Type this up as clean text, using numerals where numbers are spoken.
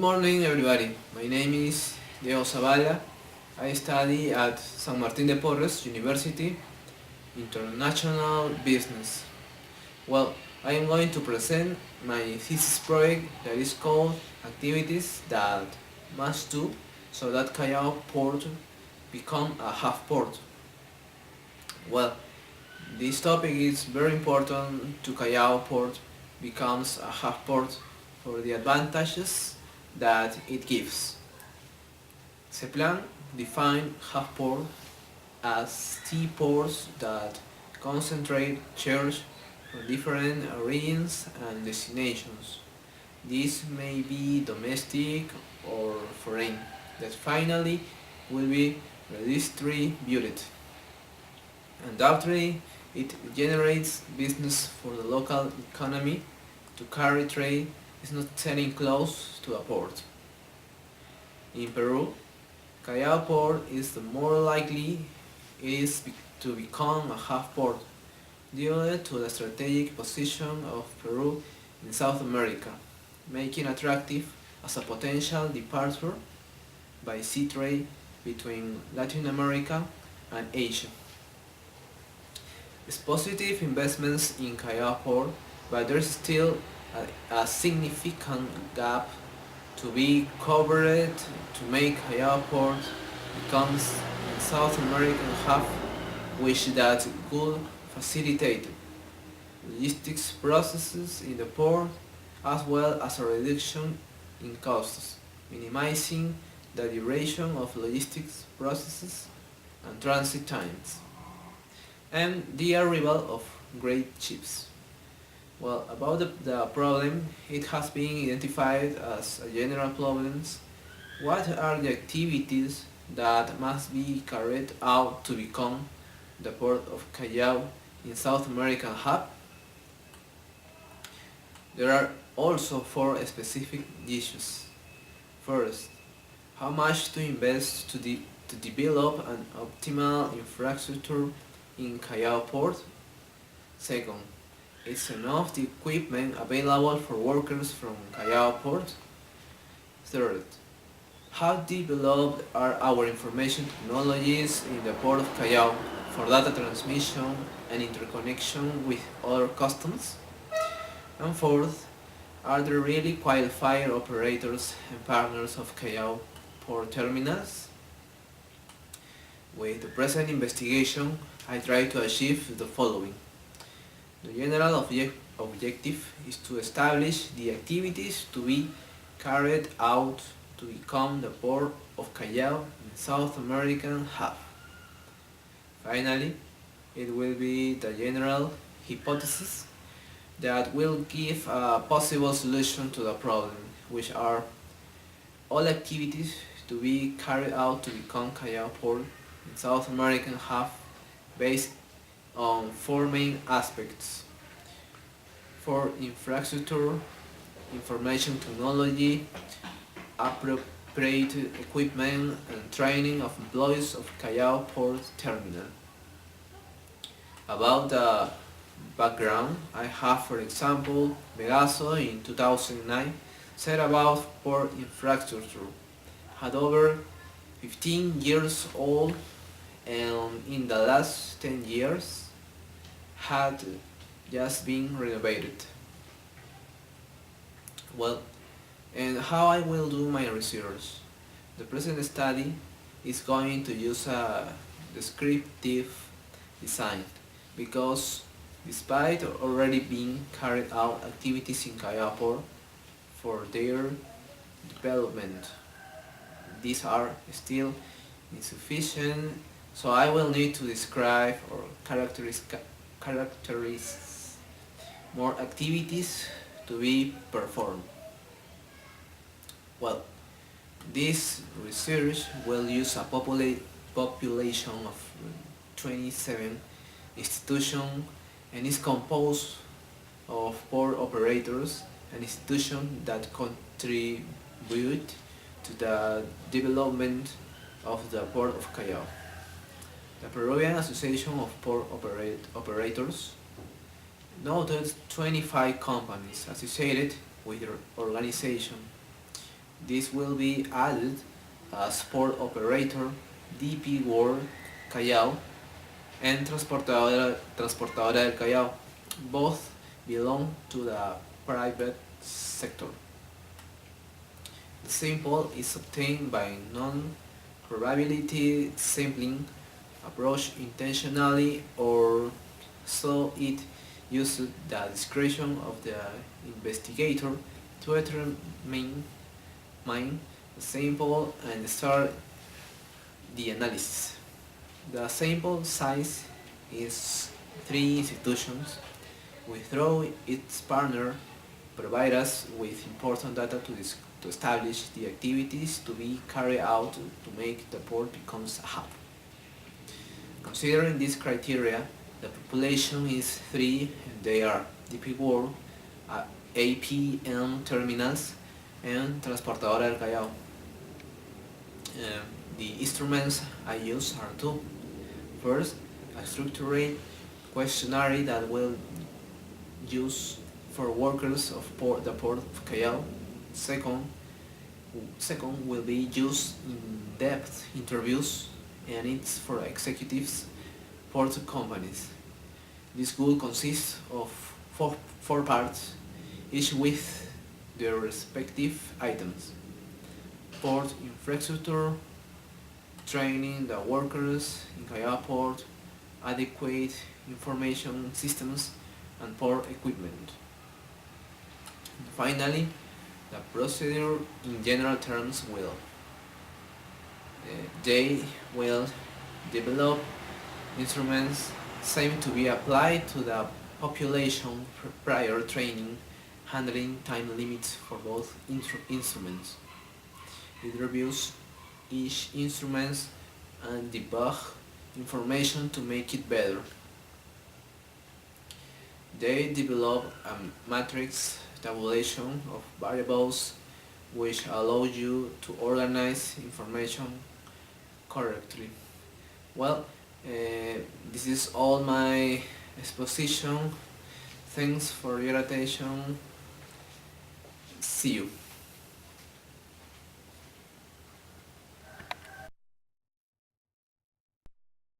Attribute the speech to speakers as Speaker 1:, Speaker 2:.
Speaker 1: morning, everybody. My name is Diego Zavala. I study at San Martín de Porres University, International Business. Well, I am going to present my thesis project that is called Activities that must do so that Callao Port become a half port. Well, this topic is very important to Callao Port becomes a half port for the advantages that it gives. The plan defines half port as T ports that concentrate shares from different origins and destinations. This may be domestic or foreign, that finally will be redistributed. Undoubtedly, it generates business for the local economy. To carry trade is not setting close to a port. In Peru, Callao port is the more likely it is to become a half port due to the strategic position of Peru in South America, making attractive as a potential departure by sea trade between Latin America and Asia. It's positive investments in Callao port, but there's still a significant gap to be covered to make Callao port becomes a South American hub, which that could facilitate logistics processes in the port as well as a reduction in costs, minimizing the duration of logistics processes and transit times, and the arrival of great ships. Well, about the problem, it has been identified as a general problem. What are the activities that must be carried out to become the port of Callao in South American hub? There are also four specific issues. First, how much to invest to develop an optimal infrastructure in Callao port? Second, is enough the equipment available for workers from Callao port? Third, how developed are our information technologies in the port of Callao for data transmission and interconnection with other customs? And fourth, are there really qualified operators and partners of Callao port terminals? With the present investigation, I try to achieve the following. The general objective is to establish the activities to be carried out to become the port of Callao in South American hub. Finally, it will be the general hypothesis that will give a possible solution to the problem, which are all activities to be carried out to become Callao port in South American hub based on four main aspects: for infrastructure, information technology, appropriate equipment, and training of employees of Callao port terminal. About the background, I have, for example, Megaso in 2009 said about port infrastructure had over 15 years old, and in the last 10 years had just been renovated. Well, and how I will do my research? The present study is going to use a descriptive design because despite already being carried out activities in Callao port for their development, these are still insufficient, so I will need to describe or characterize more activities to be performed. Well, this research will use a population of 27 institutions and is composed of port operators and institutions that contribute to the development of the port of Callao. The Peruvian Association of Port Operators noted 25 companies associated with their organization. This will be added as port operator, DP World Callao, and Transportadora del Callao. Both belong to the private sector. The sample is obtained by non-probability sampling approach intentionally, or so it uses the discretion of the investigator to determine the sample and start the analysis. The sample size is 3 institutions. We through its partner provide us with important data to establish the activities to be carried out to make the port becomes a hub. Considering these criteria, the population is 3 and they are DP World, APM terminals, and Transportadora del Callao. The instruments I use are two. First, a structured questionnaire that will use for workers of the port of Callao. Second will be used in-depth interviews, and it's for executives, port companies. This will consist of four parts, each with their respective items: port infrastructure, training the workers in Callao port, adequate information systems, and port equipment. Finally, the procedure in general terms will they will develop instruments same to be applied to the population prior training, handling time limits for both instruments. It reviews each instrument and debug information to make it better. They develop a matrix tabulation of variables which allow you to organize information correctly. Well, this is all my exposition. Thanks for your attention. See you.